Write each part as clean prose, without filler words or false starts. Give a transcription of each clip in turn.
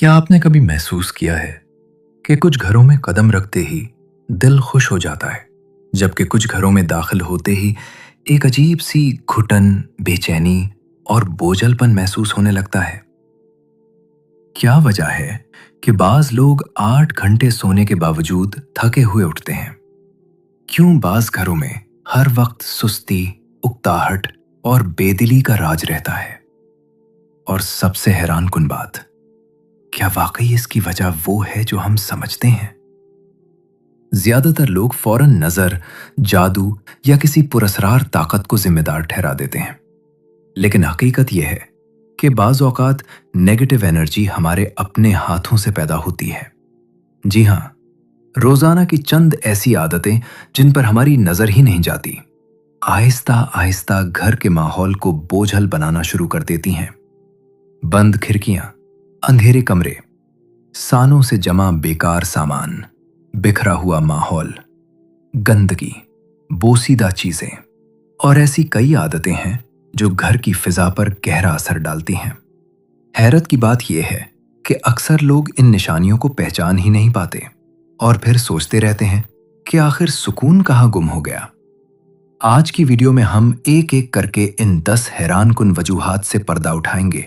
क्या आपने कभी महसूस किया है कि कुछ घरों में कदम रखते ही दिल खुश हो जाता है, जबकि कुछ घरों में दाखिल होते ही एक अजीब सी घुटन, बेचैनी और बोझलपन महसूस होने लगता है? क्या वजह है कि बाज लोग 8 घंटे सोने के बावजूद थके हुए उठते हैं? क्यों बाज घरों में हर वक्त सुस्ती, उकताहट और बेदिली का राज रहता है? और सबसे हैरानकुन बात, क्या वाकई इसकी वजह वो है जो हम समझते हैं? ज्यादातर लोग फौरन नजर, जादू या किसी पुरस्कार ताकत को जिम्मेदार ठहरा देते हैं, लेकिन हकीकत यह है कि बाज औकात नेगेटिव एनर्जी हमारे अपने हाथों से पैदा होती है। जी हाँ, रोजाना की चंद ऐसी आदतें जिन पर हमारी नजर ही नहीं जाती, आहिस्ता आहिस्ता घर के माहौल को बोझल बनाना शुरू कर देती हैं। बंद खिड़कियां, अंधेरे कमरे, सालों से जमा बेकार सामान, बिखरा हुआ माहौल, गंदगी, बोसीदा चीजें और ऐसी कई आदतें हैं जो घर की फिजा पर गहरा असर डालती हैं। हैरत की बात यह है कि अक्सर लोग इन निशानियों को पहचान ही नहीं पाते और फिर सोचते रहते हैं कि आखिर सुकून कहाँ गुम हो गया। आज की वीडियो में हम एक एक करके इन 10 हैरानकुन वजूहात से पर्दा उठाएंगे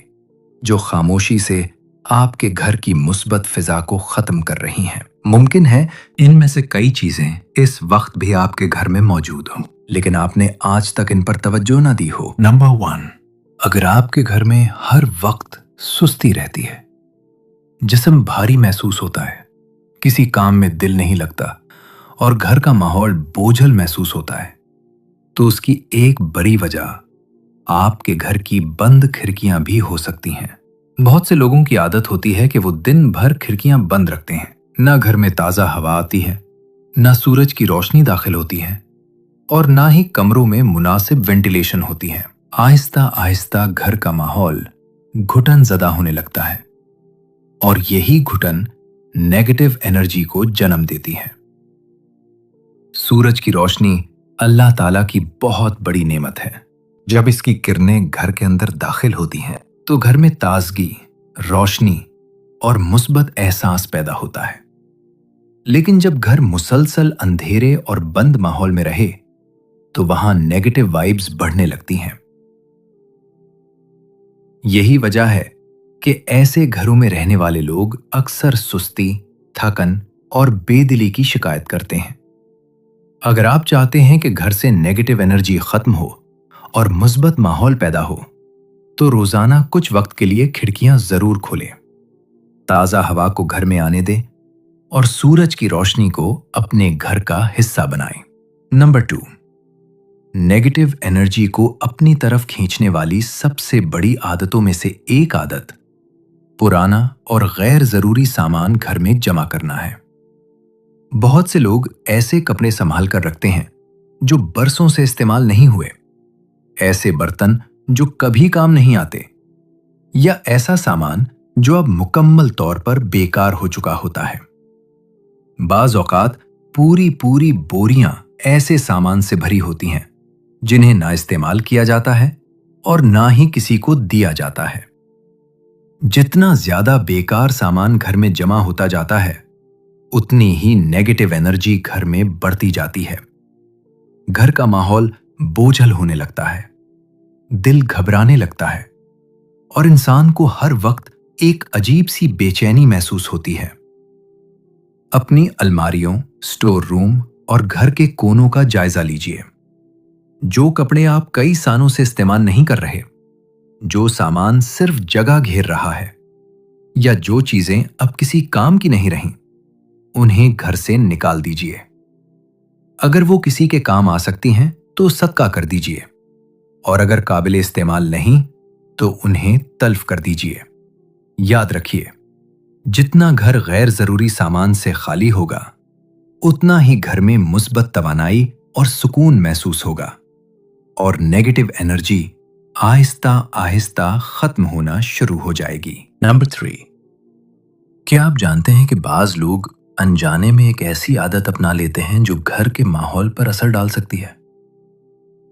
जो खामोशी से आपके घर की मुस्बत फिजा को खत्म कर रही हैं। मुमकिन है इनमें से कई चीजें इस वक्त भी आपके घर में मौजूद हों, लेकिन आपने आज तक इन पर तवज्जो ना दी हो। नंबर 1, अगर आपके घर में हर वक्त सुस्ती रहती है, जिस्म भारी महसूस होता है, किसी काम में दिल नहीं लगता और घर का माहौल बोझल महसूस होता है, तो उसकी एक बड़ी वजह आपके घर की बंद खिड़कियां भी हो सकती हैं। बहुत से लोगों की आदत होती है कि वो दिन भर खिड़कियां बंद रखते हैं। ना घर में ताजा हवा आती है, ना सूरज की रोशनी दाखिल होती है और ना ही कमरों में मुनासिब वेंटिलेशन होती है। आहिस्ता आहिस्ता घर का माहौल घुटन ज़दा होने लगता है और यही घुटन नेगेटिव एनर्जी को जन्म देती है। सूरज की रोशनी अल्लाह ताला की बहुत बड़ी नेमत है। जब इसकी किरणें घर के अंदर दाखिल होती हैं तो घर में ताजगी, रोशनी और मुस्बत एहसास पैदा होता है। लेकिन जब घर मुसलसल अंधेरे और बंद माहौल में रहे तो वहां नेगेटिव वाइब्स बढ़ने लगती हैं। यही वजह है कि ऐसे घरों में रहने वाले लोग अक्सर सुस्ती, थकन और बेदिली की शिकायत करते हैं। अगर आप चाहते हैं कि घर से नेगेटिव एनर्जी खत्म हो और मुस्बत माहौल पैदा हो, तो रोजाना कुछ वक्त के लिए खिड़कियां जरूर खोलें, ताजा हवा को घर में आने दें और सूरज की रोशनी को अपने घर का हिस्सा बनाएं। नंबर 2, नेगेटिव एनर्जी को अपनी तरफ खींचने वाली सबसे बड़ी आदतों में से एक आदत पुराना और गैर जरूरी सामान घर में जमा करना है। बहुत से लोग ऐसे कपड़े संभाल कर रखते हैं जो बरसों से इस्तेमाल नहीं हुए, ऐसे बर्तन जो कभी काम नहीं आते, या ऐसा सामान जो अब मुकम्मल तौर पर बेकार हो चुका होता है। बाज औकात पूरी पूरी बोरियां ऐसे सामान से भरी होती हैं जिन्हें ना इस्तेमाल किया जाता है और ना ही किसी को दिया जाता है। जितना ज्यादा बेकार सामान घर में जमा होता जाता है, उतनी ही नेगेटिव एनर्जी घर में बढ़ती जाती है। घर का माहौल बोझल होने लगता है, दिल घबराने लगता है और इंसान को हर वक्त एक अजीब सी बेचैनी महसूस होती है। अपनी अलमारियों, स्टोर रूम और घर के कोनों का जायजा लीजिए। जो कपड़े आप कई सालों से इस्तेमाल नहीं कर रहे, जो सामान सिर्फ जगह घेर रहा है, या जो चीजें अब किसी काम की नहीं रहीं, उन्हें घर से निकाल दीजिए। अगर वो किसी के काम आ सकती हैं तो सदका कर दीजिए, और अगर काबिल इस्तेमाल नहीं तो उन्हें तल्फ कर दीजिए। याद रखिए, जितना घर गैर जरूरी सामान से खाली होगा, उतना ही घर में मुस्बत तवानाई और सुकून महसूस होगा और नेगेटिव एनर्जी आहिस्ता आहिस्ता खत्म होना शुरू हो जाएगी। नंबर 3, क्या आप जानते हैं कि बाज लोग अनजाने में एक ऐसी आदत अपना लेते हैं जो घर के माहौल पर असर डाल सकती है?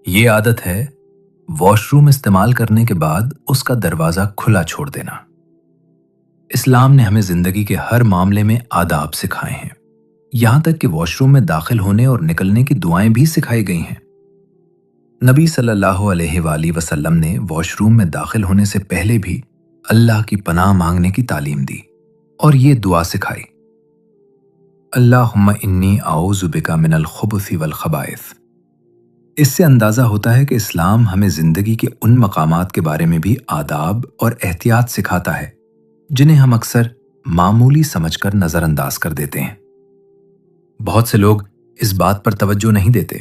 ये आदत है वॉशरूम इस्तेमाल करने के बाद उसका दरवाजा खुला छोड़ देना। اسلام نے ہمیں زندگی کے ہر معاملے میں آداب سکھائے ہیں، یہاں تک کہ واش روم میں داخل ہونے اور نکلنے کی دعائیں بھی سکھائی گئی ہیں۔ نبی صلی اللہ علیہ وآلہ وسلم نے واش روم میں داخل ہونے سے پہلے بھی اللہ کی پناہ مانگنے کی تعلیم دی اور یہ دعا سکھائی: اللہم انی اعوذ بک من الخبث والخبائث۔ اس سے اندازہ ہوتا ہے کہ اسلام ہمیں زندگی کے ان مقامات کے بارے میں بھی آداب اور احتیاط سکھاتا ہے جنہیں ہم اکثر معمولی سمجھ کر نظر انداز کر دیتے ہیں۔ بہت سے لوگ اس بات پر توجہ نہیں دیتے،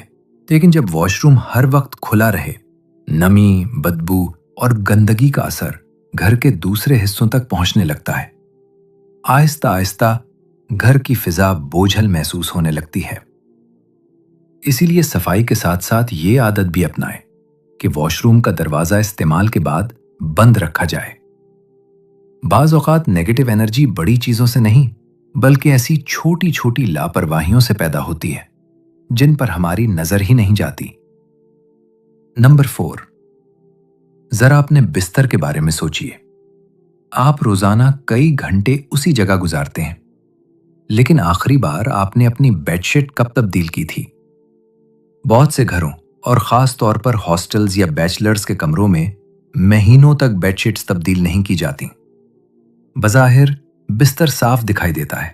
لیکن جب واش روم ہر وقت کھلا رہے، نمی، بدبو اور گندگی کا اثر گھر کے دوسرے حصوں تک پہنچنے لگتا ہے۔ آہستہ آہستہ گھر کی فضا بوجھل محسوس ہونے لگتی ہے۔ اسی لیے صفائی کے ساتھ ساتھ یہ عادت بھی اپنائیں کہ واش روم کا دروازہ استعمال کے بعد بند رکھا جائے۔ بعض اوقات نیگیٹو انرجی بڑی چیزوں سے نہیں بلکہ ایسی چھوٹی چھوٹی لاپرواہیوں سے پیدا ہوتی ہے جن پر ہماری نظر ہی نہیں جاتی۔ نمبر 4، ذرا اپنے بستر کے بارے میں سوچئے۔ آپ روزانہ کئی گھنٹے اسی جگہ گزارتے ہیں، لیکن آخری بار آپ نے اپنی بیڈ شیٹ کب تبدیل کی تھی؟ بہت سے گھروں اور خاص طور پر ہاسٹلز یا بیچلرز کے کمروں میں مہینوں تک بیڈ شیٹس تبدیل نہیں کی جاتی۔ بظاہر بستر صاف دکھائی دیتا ہے،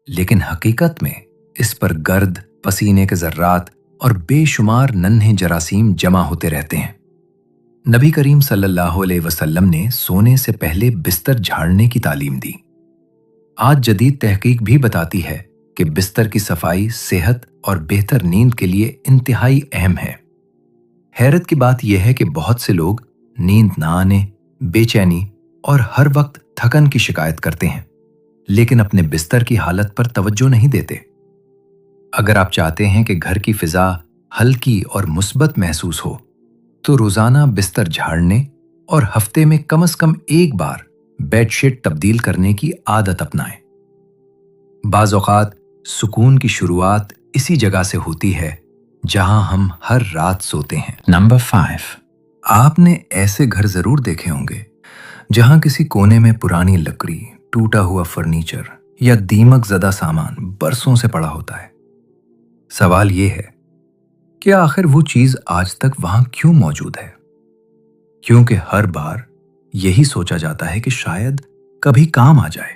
لیکن حقیقت میں اس پر گرد، پسینے کے ذرات اور بے شمار ننھے جراثیم جمع ہوتے رہتے ہیں۔ نبی کریم صلی اللہ علیہ وسلم نے سونے سے پہلے بستر جھاڑنے کی تعلیم دی۔ آج جدید تحقیق بھی بتاتی ہے کہ بستر کی صفائی صحت اور بہتر نیند کے لیے انتہائی اہم ہے۔ حیرت کی بات یہ ہے کہ بہت سے لوگ نیند نہ آنے، بے چینی اور ہر وقت تھکن کی شکایت کرتے ہیں، لیکن اپنے بستر کی حالت پر توجہ نہیں دیتے۔ اگر آپ چاہتے ہیں کہ گھر کی فضا ہلکی اور مثبت محسوس ہو، تو روزانہ بستر جھاڑنے اور ہفتے میں کم از کم ایک بار بیڈ شیٹ تبدیل کرنے کی عادت اپنائیں۔ بعض اوقات سکون کی شروعات اسی جگہ سے ہوتی ہے جہاں ہم ہر رات سوتے ہیں۔ نمبر 5، آپ نے ایسے گھر ضرور دیکھے ہوں گے جہاں کسی کونے میں پرانی لکڑی، ٹوٹا ہوا فرنیچر یا دیمک زدہ سامان برسوں سے پڑا ہوتا ہے۔ سوال یہ ہے کہ آخر وہ چیز آج تک وہاں کیوں موجود ہے؟ کیونکہ ہر بار یہی سوچا جاتا ہے کہ شاید کبھی کام آ جائے،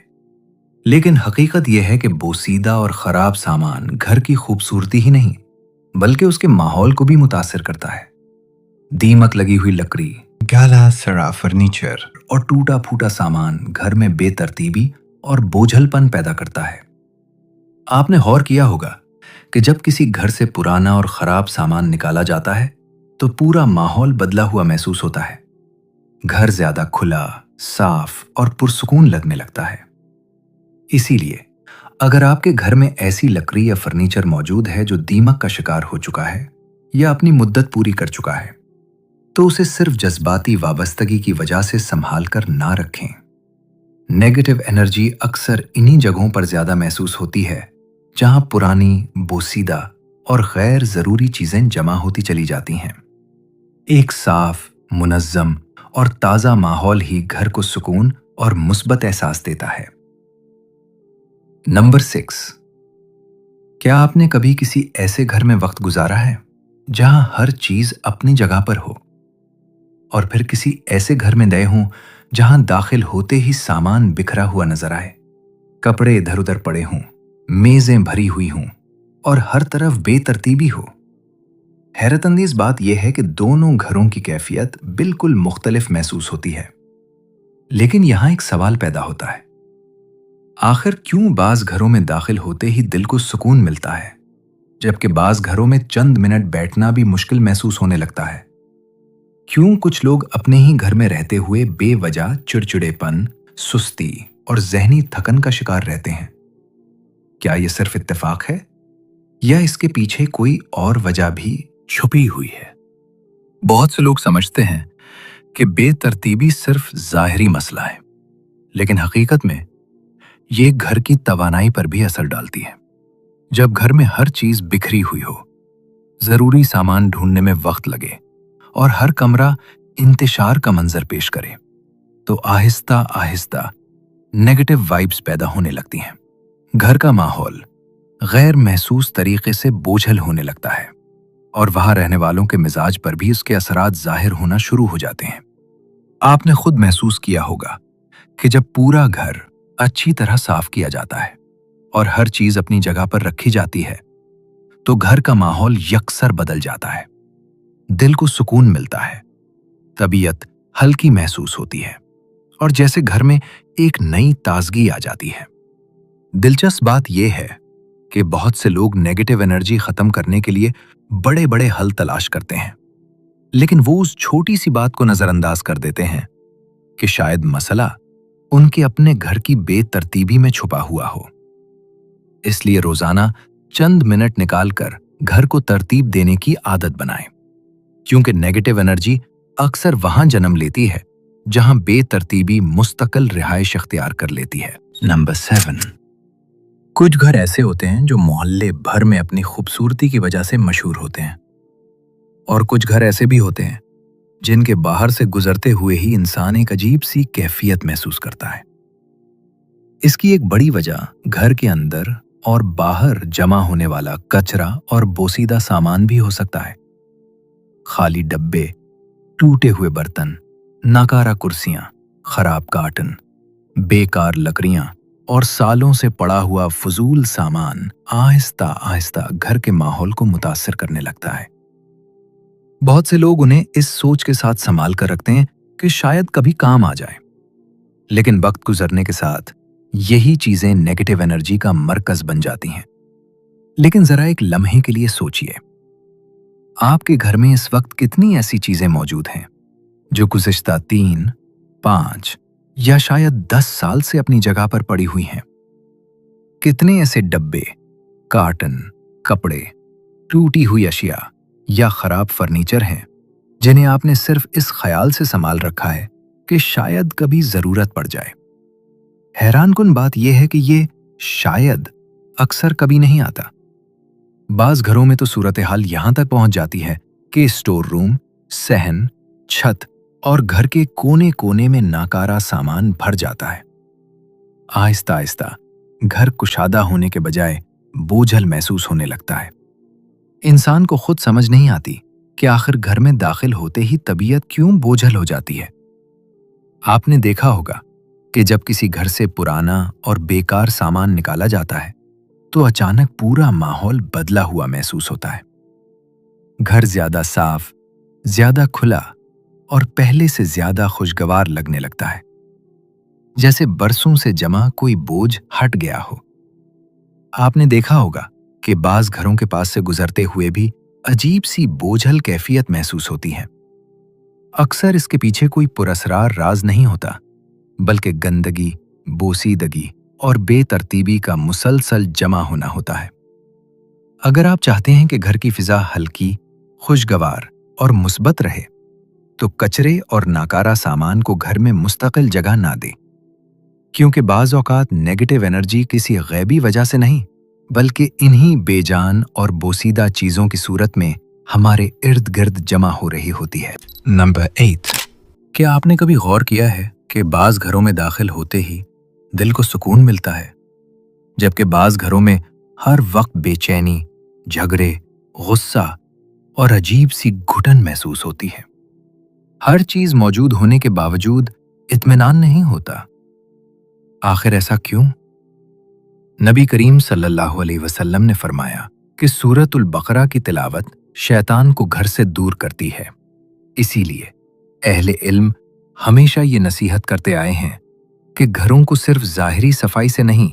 لیکن حقیقت یہ ہے کہ بوسیدہ اور خراب سامان گھر کی خوبصورتی ہی نہیں بلکہ اس کے ماحول کو بھی متاثر کرتا ہے۔ دیمک لگی ہوئی لکڑی، گالا سڑا فرنیچر اور ٹوٹا پھوٹا سامان گھر میں بے ترتیبی اور بوجھل پن پیدا کرتا ہے۔ آپ نے غور کیا ہوگا کہ جب کسی گھر سے پرانا اور خراب سامان نکالا جاتا ہے تو پورا ماحول بدلا ہوا محسوس ہوتا ہے۔ گھر زیادہ کھلا، صاف اور پرسکون لگنے لگتا ہے۔ اسی لیے اگر آپ کے گھر میں ایسی لکڑی یا فرنیچر موجود ہے جو دیمک کا شکار ہو چکا ہے یا اپنی مدت پوری کر چکا ہے، تو اسے صرف جذباتی وابستگی کی وجہ سے سنبھال کر نہ رکھیں۔ نیگیٹو انرجی اکثر انہی جگہوں پر زیادہ محسوس ہوتی ہے جہاں پرانی، بوسیدہ اور غیر ضروری چیزیں جمع ہوتی چلی جاتی ہیں۔ ایک صاف، منظم اور تازہ ماحول ہی گھر کو سکون اور مثبت احساس دیتا ہے۔ نمبر 6، کیا آپ نے کبھی کسی ایسے گھر میں وقت گزارا ہے جہاں ہر چیز اپنی جگہ پر ہو، اور پھر کسی ایسے گھر میں گئے ہوں جہاں داخل ہوتے ہی سامان بکھرا ہوا نظر آئے، کپڑے ادھر ادھر پڑے ہوں، میزیں بھری ہوئی ہوں اور ہر طرف بے ترتیبی ہو؟ حیرت انگیز بات یہ ہے کہ دونوں گھروں کی کیفیت بالکل مختلف محسوس ہوتی ہے، لیکن یہاں ایک سوال پیدا ہوتا ہے، آخر کیوں بعض گھروں میں داخل ہوتے ہی دل کو سکون ملتا ہے جبکہ بعض گھروں میں چند منٹ بیٹھنا بھی مشکل محسوس ہونے لگتا ہے؟ کیوں کچھ لوگ اپنے ہی گھر میں رہتے ہوئے بے وجہ چڑچڑے پن، سستی اور ذہنی تھکن کا شکار رہتے ہیں؟ کیا یہ صرف اتفاق ہے یا اس کے پیچھے کوئی اور وجہ بھی چھپی ہوئی ہے؟ بہت سے لوگ سمجھتے ہیں کہ بے ترتیبی صرف ظاہری مسئلہ ہے، لیکن حقیقت میں یہ گھر کی توانائی پر بھی اثر ڈالتی ہے۔ جب گھر میں ہر چیز بکھری ہوئی ہو، ضروری سامان ڈھونڈنے میں وقت لگے اور ہر کمرہ انتشار کا منظر پیش کرے، تو آہستہ آہستہ नेगेटिव वाइब्स पैदा होने लगती हैं। घर का माहौल गैर महसूस तरीके से बोझल होने लगता है और वहां रहने वालों के मिजाज पर भी उसके असरात जाहिर होना शुरू हो जाते हैं। आपने खुद महसूस किया होगा कि जब पूरा घर अच्छी तरह साफ किया जाता है और हर चीज अपनी जगह पर रखी जाती है तो घर का माहौल यकसर बदल जाता है। दिल को सुकून मिलता है, तबीयत हल्की महसूस होती है और जैसे घर में एक नई ताजगी आ जाती है। दिलचस्प बात यह है कि बहुत से लोग नेगेटिव एनर्जी खत्म करने के लिए बड़े बड़े हल तलाश करते हैं, लेकिन वो उस छोटी सी बात को नजरअंदाज कर देते हैं कि शायद मसला उनके अपने घर की बेतरतीबी में छुपा हुआ हो। इसलिए रोजाना चंद मिनट निकालकर घर को तरतीब देने की आदत बनाएं, क्योंकि नेगेटिव एनर्जी अक्सर वहां जन्म लेती है जहां बेतरतीबी मुस्तकिल रिहाइश इख्तियार कर लेती है। नंबर 7, कुछ घर ऐसे होते हैं जो मोहल्ले भर में अपनी खूबसूरती की वजह से मशहूर होते हैं, और कुछ घर ऐसे भी होते हैं जिनके बाहर से गुजरते हुए ही इंसान एक अजीब सी कैफियत महसूस करता है। इसकी एक बड़ी वजह घर के अंदर और बाहर जमा होने वाला कचरा और बोसीदा सामान भी हो सकता है। खाली डब्बे, टूटे हुए बर्तन, नाकारा कुर्सियां, खराब कार्टन, बेकार लकड़ियां और सालों से पड़ा हुआ फजूल सामान आहिस्ता आहिस्ता घर के माहौल को मुतासिर करने लगता है। बहुत से लोग उन्हें इस सोच के साथ संभाल कर रखते हैं कि शायद कभी काम आ जाए, लेकिन वक्त गुजरने के साथ यही चीजें नेगेटिव एनर्जी का मरकज बन जाती हैं। लेकिन जरा एक लम्हे के लिए सोचिए, आपके घर में इस वक्त कितनी ऐसी चीजें मौजूद हैं जो गुज़िश्ता 3, 5 या शायद 10 साल से अपनी जगह पर पड़ी हुई हैं। कितने ऐसे डब्बे, कार्टन, कपड़े, टूटी हुई अशिया या खराब फर्नीचर हैं जिन्हें आपने सिर्फ इस ख्याल से संभाल रखा है कि शायद कभी जरूरत पड़ जाए। हैरानकुन बात यह है कि ये शायद अक्सर कभी नहीं आता। बाज घरों में तो सूरत हाल यहां तक पहुंच जाती है कि स्टोर रूम, सहन, छत और घर के कोने कोने में नाकारा सामान भर जाता है। आहिस्ता आहिस्ता घर कुशादा होने के बजाय बोझल महसूस होने लगता है। इंसान को खुद समझ नहीं आती कि आखिर घर में दाखिल होते ही तबीयत क्यों बोझल हो जाती है। आपने देखा होगा कि जब किसी घर से पुराना और बेकार सामान निकाला जाता है तो अचानक पूरा माहौल बदला हुआ महसूस होता है। घर ज्यादा साफ, ज्यादा खुला और पहले से ज्यादा खुशगवार लगने लगता है, जैसे बरसों से जमा कोई बोझ हट गया हो। आपने देखा होगा कि बाज घरों के पास से गुजरते हुए भी अजीब सी बोझल कैफियत महसूस होती है। अक्सर इसके पीछे कोई पुरस्रार राज नहीं होता, बल्कि गंदगी, बोसीदगी और बेतरतीबी का मुसलसल जमा होना होता है। अगर आप चाहते हैं कि घर की फिजा हल्की, खुशगवार और मुस्बत रहे, तो कचरे और नाकारा सामान को घर में मुस्तकिल जगह ना दें, क्योंकि बाज़ औक़ात नेगेटिव एनर्जी किसी गैबी वजह से नहीं, बल्कि इन्हीं बेजान और बोसीदा चीज़ों की सूरत में हमारे इर्द गिर्द जमा हो रही होती है। नंबर 8, क्या आपने कभी गौर किया है कि बाज़ घरों में दाखिल होते ही दिल को सुकून मिलता है, जबकि बाज़ घरों में हर वक्त बेचैनी, झगड़े, गुस्सा और अजीब सी घुटन महसूस होती है। हर चीज मौजूद होने के बावजूद इत्मीनान नहीं होता। आखिर ऐसा क्यों? नबी करीम सल्लल्लाहु अलैहि वसल्लम ने फरमाया कि सूरतुल बकरा की तिलावत शैतान को घर से दूर करती है। इसीलिए अहले इल्म हमेशा ये नसीहत करते आए हैं कि घरों को सिर्फ ज़ाहिरी सफाई से नहीं,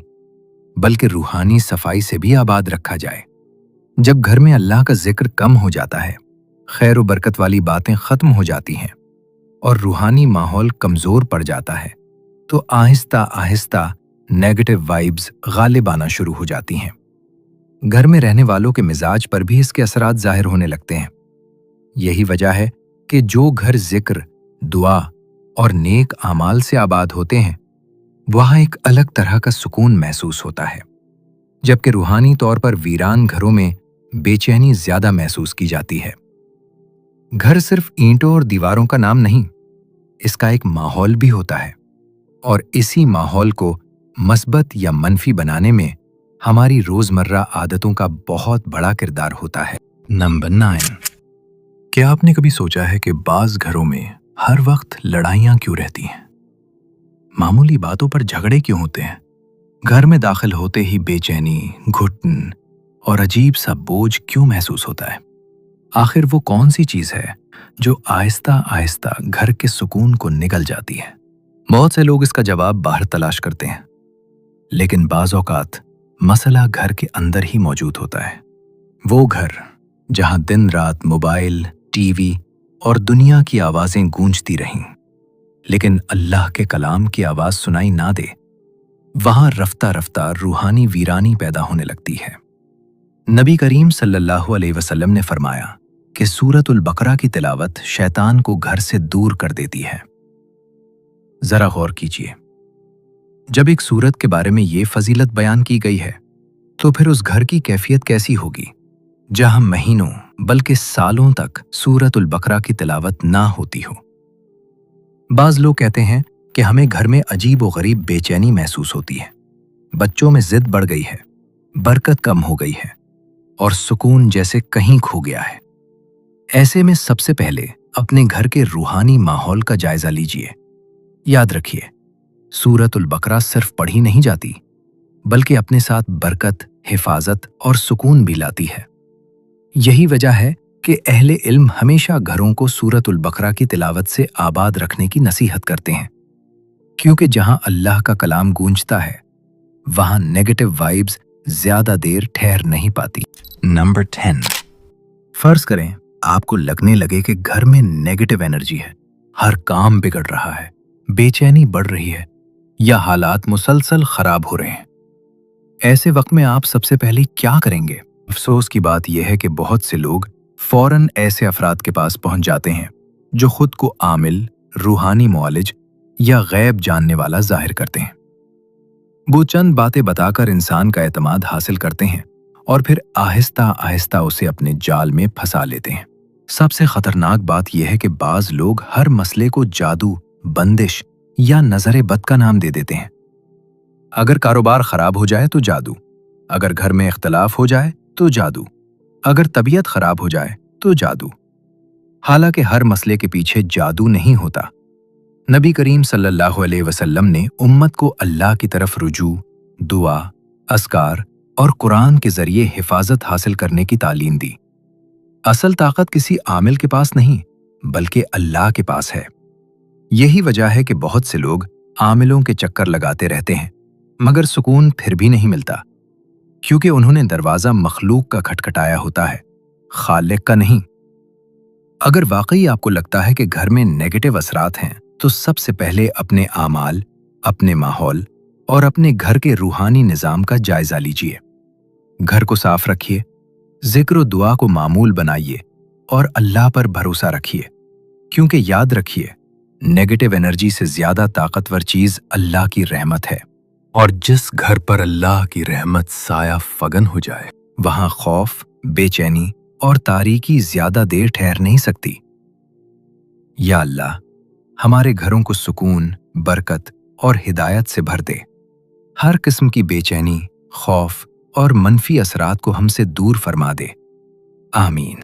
बल्कि रूहानी सफाई से भी आबाद रखा जाए। जब घर में अल्लाह का जिक्र कम हो जाता है, खैर व बरकत वाली बातें खत्म हो जाती हैं और रूहानी माहौल कमजोर पड़ जाता है, तो आहिस्ता आहिस्ता नेगेटिव वाइब्स गालिब आना शुरू हो जाती हैं। घर में रहने वालों के मिजाज पर भी इसके असरात जाहिर होने लगते हैं। यही वजह है कि जो घर जिक्र, दुआ और नेक आमाल से आबाद होते हैं, वहां एक अलग तरह का सुकून महसूस होता है, जबकि रूहानी तौर पर वीरान घरों में बेचैनी ज्यादा महसूस की जाती है। घर सिर्फ ईंटों और दीवारों का नाम नहीं, इसका एक माहौल भी होता है, और इसी माहौल को मस्बत या मनफी बनाने में हमारी रोजमर्रा आदतों का बहुत बड़ा किरदार होता है। नंबर 9, क्या आपने कभी सोचा है कि बाज घरों में हर वक्त लड़ाइयां क्यों रहती हैं? मामूली बातों पर झगड़े क्यों होते हैं? घर में दाखिल होते ही बेचैनी, घुटन और अजीब सा बोझ क्यों महसूस होता है? आखिर वो कौन सी चीज है जो आहिस्ता आहिस्ता घर के सुकून को निगल जाती है? बहुत से लोग इसका जवाब बाहर तलाश करते हैं, लेकिन बाज़ औक़ात मसला घर के अंदर ही मौजूद होता है। वो घर जहां दिन रात मोबाइल, टीवी और दुनिया की आवाजें गूंजती रहीं, लेकिन अल्लाह के कलाम की आवाज सुनाई ना दे, वहां रफ्ता रफ्ता रूहानी वीरानी पैदा होने लगती है। नबी करीम सल्लल्लाहु अलैहि वसल्लम ने फरमाया कि सूरतुल बकरा की तिलावत शैतान को घर से दूर कर देती है। जरा गौर कीजिए, जब एक सूरत के बारे में ये फजीलत बयान की गई है, तो फिर उस घर की कैफियत कैसी होगी जहां महीनों बल्कि सालों तक सूरतुल बकरा की तिलावत ना होती हो। बाज लोग कहते हैं कि हमें घर में अजीब व गरीब बेचैनी महसूस होती है, बच्चों में जिद बढ़ गई है, बरकत कम हो गई है और सुकून जैसे कहीं खो गया है। ऐसे में सबसे पहले अपने घर के रूहानी माहौल का जायजा लीजिए। याद रखिए, सूरतुल बकरा सिर्फ पढ़ी नहीं जाती, बल्कि अपने साथ बरकत, हिफाजत और सुकून भी लाती है। यही वजह है कि अहले इल्म हमेशा घरों को सूरतुल बकरा की तिलावत से आबाद रखने की नसीहत करते हैं, क्योंकि जहां अल्लाह का कलाम गूंजता है, वहां नेगेटिव वाइब्स ज्यादा देर ठहर नहीं पाती। नंबर 10, फर्ज करें आपको लगने लगे कि घर में नेगेटिव एनर्जी है, हर काम बिगड़ रहा है, बेचैनी बढ़ रही है या हालात मुसलसल खराब हो रहे हैं। ऐसे वक्त में आप सबसे पहले क्या करेंगे? अफसोस की बात यह है कि बहुत से लोग फौरन ऐसे अफराद के पास पहुंच जाते हैं जो खुद को आमिल, रूहानी मुआलिज या गैब जानने वाला जाहिर करते हैं। वो चंद बातें बताकर इंसान का एतमाद हासिल करते हैं और फिर आहिस्ता आहिस्ता उसे अपने जाल में फंसा लेते हैं। सबसे खतरनाक बात यह है कि बाज लोग हर मसले को जादू, बंदिश या नजर बद का नाम दे देते हैं। अगर कारोबार खराब हो जाए तो जादू, अगर घर में इख्तलाफ हो जाए तो जादू, अगर तबीयत खराब हो जाए तो जादू। हालांकि हर मसले के पीछे जादू नहीं होता। नबी करीम सल्लल्लाहु अलैहि वसल्लम ने उम्मत को अल्लाह की तरफ रुजू, दुआ, अस्कार और कुरान के जरिए हिफाजत हासिल करने की तालीम दी। असल ताकत किसी आमिल के पास नहीं, बल्कि अल्लाह के पास है। यही वजह है कि बहुत से लोग आमिलों के चक्कर लगाते रहते हैं, मगर सुकून फिर भी नहीं मिलता, क्योंकि उन्होंने दरवाजा मखलूक का खटखटाया होता है, खालिक का नहीं। अगर वाकई आपको लगता है कि घर में नेगेटिव असरात हैं, तो सबसे पहले अपने आमाल, अपने माहौल और अपने घर के रूहानी निज़ाम का जायजा लीजिए। घर को साफ रखिए, जिक्र और दुआ को मामूल बनाइए और अल्लाह पर भरोसा रखिए, क्योंकि याद रखिए, नेगेटिव एनर्जी से ज्यादा ताकतवर चीज अल्लाह की रहमत है। और जिस घर पर अल्लाह की रहमत साया फगन हो जाए, वहां खौफ, बेचैनी और तारीकी ज्यादा देर ठहर नहीं सकती। या अल्लाह, हमारे घरों को सुकून, बरकत और हिदायत से भर दे। हर किस्म की बेचैनी, खौफ और मनफी असरात को हमसे दूर फरमा दे। आमीन।